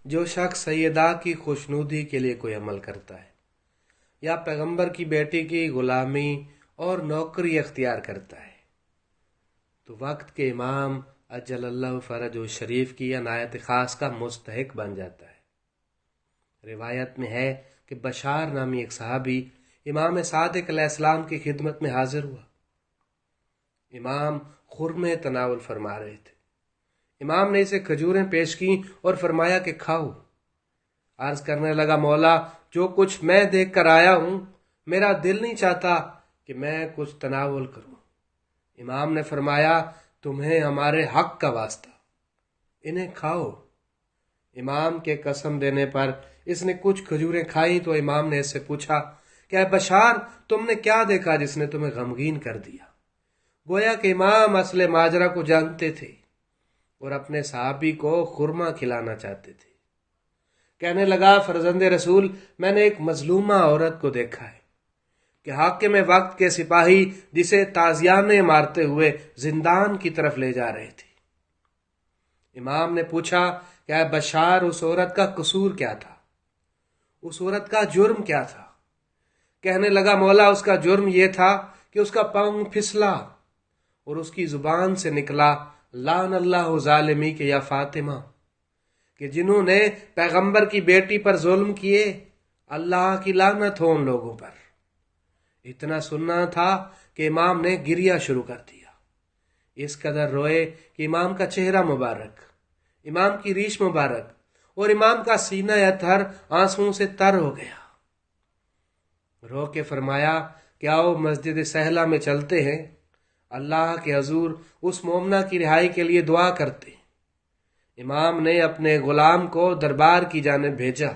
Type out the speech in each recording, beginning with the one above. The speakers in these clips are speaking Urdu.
جو شخص سیدہ کی خوشنودی کے لیے کوئی عمل کرتا ہے یا پیغمبر کی بیٹی کی غلامی اور نوکری اختیار کرتا ہے تو وقت کے امام اجل اللہ فرج و شریف کی عنایت خاص کا مستحق بن جاتا ہے۔ روایت میں ہے کہ بشار نامی ایک صحابی امام صادق علیہ السلام کی خدمت میں حاضر ہوا۔ امام خرمے تناول فرما رہے تھے۔ امام نے اسے کھجوریں پیش کی اور فرمایا کہ کھاؤ۔ عرض کرنے لگا، مولا جو کچھ میں دیکھ کر آیا ہوں میرا دل نہیں چاہتا کہ میں کچھ تناول کروں۔ امام نے فرمایا، تمہیں ہمارے حق کا واسطہ، انہیں کھاؤ۔ امام کے قسم دینے پر اس نے کچھ کھجوریں کھائیں تو امام نے اس سے پوچھا کہ اے بشار، تم نے کیا دیکھا جس نے تمہیں غمگین کر دیا؟ گویا کہ امام اصل ماجرا کو جانتے تھے اور اپنے صحابی کو خرما کھلانا چاہتے تھے۔ کہنے لگا، فرزند رسول، میں نے ایک مظلومہ عورت کو دیکھا ہے کہ حاکم وقت کے سپاہی جسے تازیانے مارتے ہوئے زندان کی طرف لے جا رہے تھے۔ امام نے پوچھا کہ اے بشار، اس عورت کا قصور کیا تھا؟ اس عورت کا جرم کیا تھا؟ کہنے لگا، مولا اس کا جرم یہ تھا کہ اس کا پاؤں پھسلا اور اس کی زبان سے نکلا، لعن اللہ ظالمی کے یا فاطمہ، کہ جنہوں نے پیغمبر کی بیٹی پر ظلم کیے، اللہ کی لعنت ہو ان لوگوں پر۔ اتنا سننا تھا کہ امام نے گریہ شروع کر دیا۔ اس قدر روئے کہ امام کا چہرہ مبارک، امام کی ریش مبارک اور امام کا سینہ اطہر آنسوؤں سے تر ہو گیا۔ رو کے فرمایا کہ آؤ مسجد سہلہ میں چلتے ہیں، اللہ کے حضور اس مومنہ کی رہائی کے لیے دعا کرتے ہیں۔ امام نے اپنے غلام کو دربار کی جانب بھیجا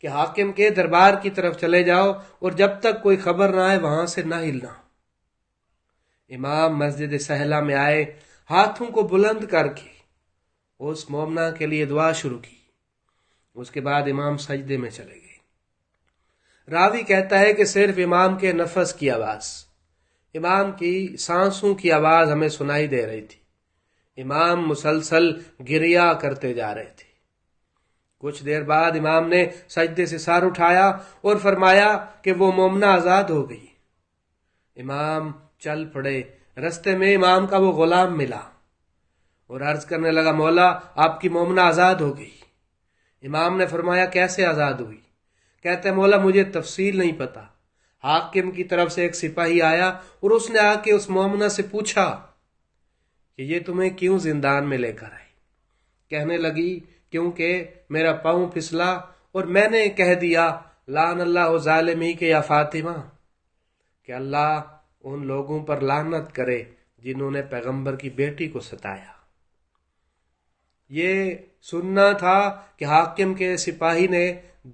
کہ حاکم کے دربار کی طرف چلے جاؤ اور جب تک کوئی خبر نہ آئے وہاں سے نہ ہلنا۔ امام مسجد سہلہ میں آئے، ہاتھوں کو بلند کر کے اس مومنہ کے لیے دعا شروع کی۔ اس کے بعد امام سجدے میں چلے گئے۔ راوی کہتا ہے کہ صرف امام کے نفس کی آواز، امام کی سانسوں کی آواز ہمیں سنائی دے رہی تھی۔ امام مسلسل گریہ کرتے جا رہے تھے۔ کچھ دیر بعد امام نے سجدے سے سر اٹھایا اور فرمایا کہ وہ مومنہ آزاد ہو گئی۔ امام چل پڑے۔ رستے میں امام کا وہ غلام ملا اور عرض کرنے لگا، مولا آپ کی مومنہ آزاد ہو گئی۔ امام نے فرمایا، کیسے آزاد ہوئی؟ کہتے ہیں، مولا مجھے تفصیل نہیں پتا، حاکم کی طرف سے ایک سپاہی آیا اور اس نے آ کے اس مومنہ سے پوچھا کہ یہ تمہیں کیوں زندان میں لے کر آئی؟ کہنے لگی، کیونکہ میرا پاؤں پھسلا اور میں نے کہہ دیا، لعن اللہ ظالمی کے یا فاطمہ، کہ اللہ ان لوگوں پر لعنت کرے جنہوں نے پیغمبر کی بیٹی کو ستایا۔ یہ سننا تھا کہ حاکم کے سپاہی نے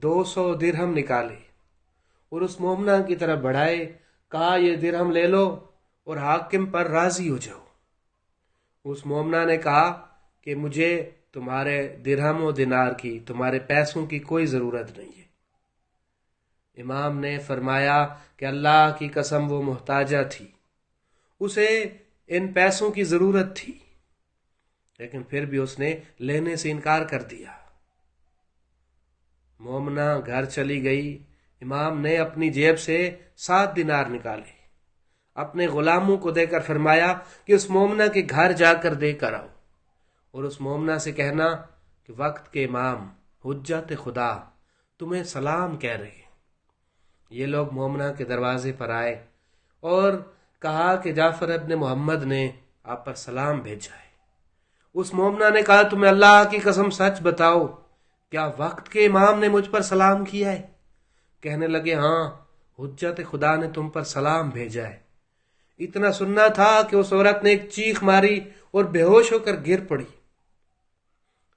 200 درہم نکالے اور اس مومنہ کی طرف بڑھائے، کہا یہ درہم لے لو اور حاکم پر راضی ہو جاؤ۔ اس مومنہ نے کہا کہ مجھے تمہارے درہم و دینار کی، تمہارے پیسوں کی کوئی ضرورت نہیں ہے۔ امام نے فرمایا کہ اللہ کی قسم وہ محتاجہ تھی، اسے ان پیسوں کی ضرورت تھی، لیکن پھر بھی اس نے لینے سے انکار کر دیا۔ مومنہ گھر چلی گئی۔ امام نے اپنی جیب سے 7 دینار نکالے، اپنے غلاموں کو دے کر فرمایا کہ اس مومنہ کے گھر جا کر دے کر آؤ اور اس مومنہ سے کہنا کہ وقت کے امام حجت خدا تمہیں سلام کہہ رہے ہیں۔ یہ لوگ مومنہ کے دروازے پر آئے اور کہا کہ جعفر ابن محمد نے آپ پر سلام بھیجا ہے۔ اس مومنہ نے کہا، تمہیں اللہ کی قسم سچ بتاؤ، کیا وقت کے امام نے مجھ پر سلام کیا ہے؟ کہنے لگے، ہاں، حجت خدا نے تم پر سلام بھیجا ہے۔ اتنا سننا تھا کہ اس عورت نے ایک چیخ ماری اور بے ہوش ہو کر گر پڑی۔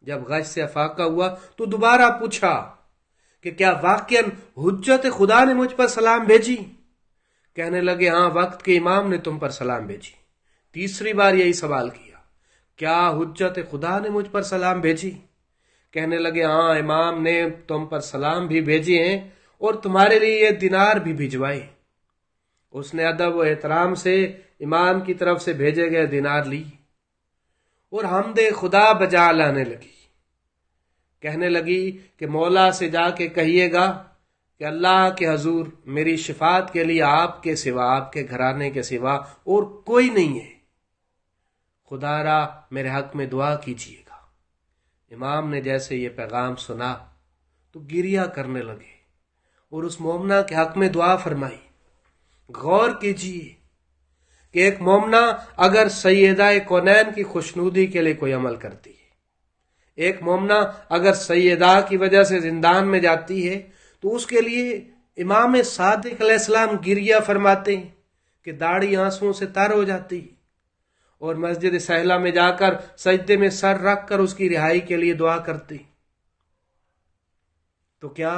جب غش سے افاقہ ہوا تو دوبارہ پوچھا کہ کیا واقعاً حجت خدا نے مجھ پر سلام بھیجی؟ کہنے لگے، ہاں، وقت کے امام نے تم پر سلام بھیجی۔ تیسری بار یہی سوال کیا، کیا حجت خدا نے مجھ پر سلام بھیجی؟ کہنے لگے، ہاں، امام نے تم پر سلام بھی بھیجے ہیں اور تمہارے لیے یہ دینار بھی بھجوائے۔ اس نے ادب و احترام سے امام کی طرف سے بھیجے گئے دینار لی اور حمد خدا بجا لانے لگی۔ کہنے لگی کہ مولا سے جا کے کہیے گا کہ اللہ کے حضور میری شفاعت کے لیے آپ کے سوا، آپ کے گھرانے کے سوا اور کوئی نہیں ہے، خدا را میرے حق میں دعا کیجیے گا۔ امام نے جیسے یہ پیغام سنا تو گریہ کرنے لگے اور اس مومنہ کے حق میں دعا فرمائی۔ غور کیجیے کہ ایک مومنہ اگر سیدہ کونین کی خوشنودی کے لیے کوئی عمل کرتی ہے، ایک مومنہ اگر سیدہ کی وجہ سے زندان میں جاتی ہے، تو اس کے لیے امام صادق علیہ السلام گریہ فرماتے ہیں کہ داڑھی آنسوؤں سے تر ہو جاتی ہے، اور مسجد سہلہ میں جا کر سجدے میں سر رکھ کر اس کی رہائی کے لیے دعا کرتے ہیں۔ تو کیا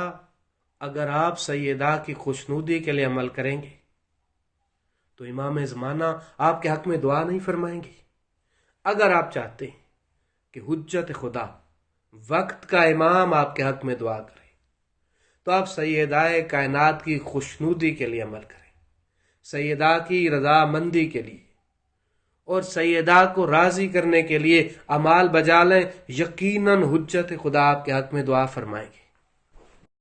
اگر آپ سیدہ کی خوشنودی کے لیے عمل کریں گے تو امام زمانہ آپ کے حق میں دعا نہیں فرمائیں گے؟ اگر آپ چاہتے ہیں کہ حجت خدا وقت کا امام آپ کے حق میں دعا کرے تو آپ سیدہ کائنات کی خوشنودی کے لیے عمل کریں، سیدہ کی رضامندی کے لیے اور سیدہ کو راضی کرنے کے لیے اعمال بجا لیں، یقیناً حجت خدا آپ کے حق میں دعا فرمائیں گے۔